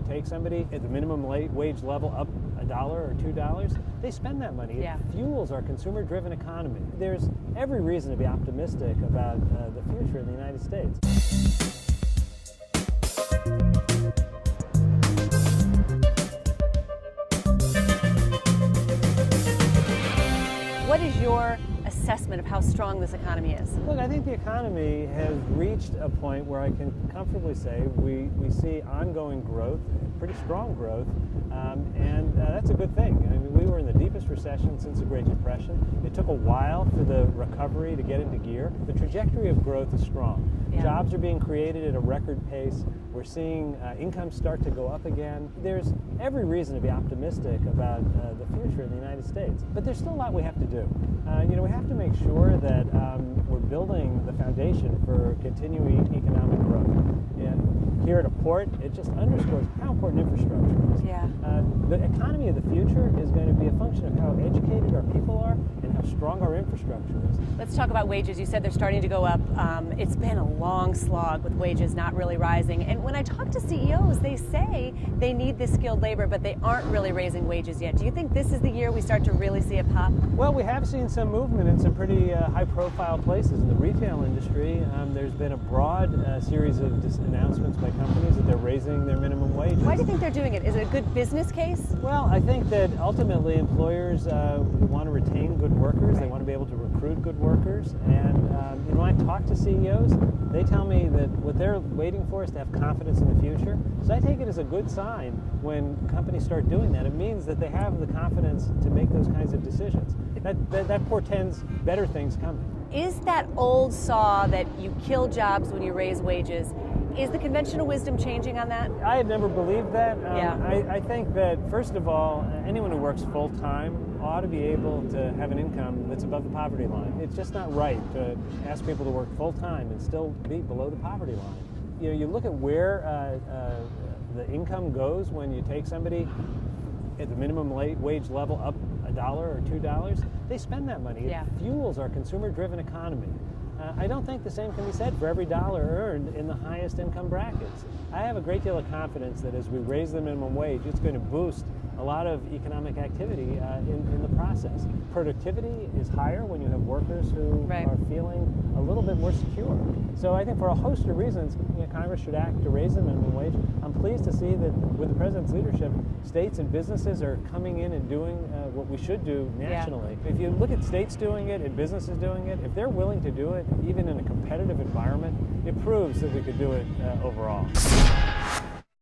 you take somebody at the minimum wage level up $1 or $2, they spend that money. Yeah. It fuels our consumer-driven economy. There's every reason to be optimistic about the future in the United States. What is your assessment of how strong this economy is? Look, I think the economy has reached a point where I can comfortably say we see ongoing growth, pretty strong growth, and that's a good thing. I mean, we were in the deepest recession since the Great Depression. It took a while for the recovery to get into gear. The trajectory of growth is strong. Yeah. Jobs are being created at a record pace. We're seeing incomes start to go up again. There's every reason to be optimistic about the future in the United States. But there's still a lot we have to do. We have to make sure that we're building the foundation for continuing economic growth. And here at a port, it just underscores how important infrastructure is. Yeah. The economy of the future is going to be a function of how educated our people are and how strong our infrastructure is. Let's talk about wages. You said they're starting to go up. It's been a long slog with wages not really rising. And when I talk to CEOs, they say they need this skilled labor, but they aren't really raising wages yet. Do you think this is the year we start to really see a pop? Well, we have seen some movement in some pretty high-profile places in the retail industry. There's been a broad series of announcements by companies that they're raising their minimum wages. Why do you think they're doing it? Is it a good business case? Well, I think that ultimately employers want to retain good workers. They want to be able to recruit good workers. And when I talk to CEOs, they tell me that what they're waiting for is to have confidence in the future. So I take it as a good sign when companies start doing that. It means that they have the confidence to make those kinds of decisions. That portends better things coming. Is that old saw that you kill jobs when you raise wages, is the conventional wisdom changing on that? I have never believed that. Yeah. I think that, first of all, anyone who works full-time ought to be able to have an income that's above the poverty line. It's just not right to ask people to work full-time and still be below the poverty line. You look at where the income goes when you take somebody at the minimum wage level up $1 or $2, they spend that money. Yeah. It fuels our consumer-driven economy. I don't think the same can be said for every dollar earned in the highest income brackets. I have a great deal of confidence that as we raise the minimum wage, it's going to boost a lot of economic activity in the process. Productivity is higher when you have workers who are feeling a little bit more secure. So I think for a host of reasons, Congress should act to raise the minimum wage. I'm pleased to see that with the President's leadership, states and businesses are coming in and doing what we should do nationally. Yeah. If you look at states doing it and businesses doing it, if they're willing to do it, even in a competitive environment, it proves that we could do it overall.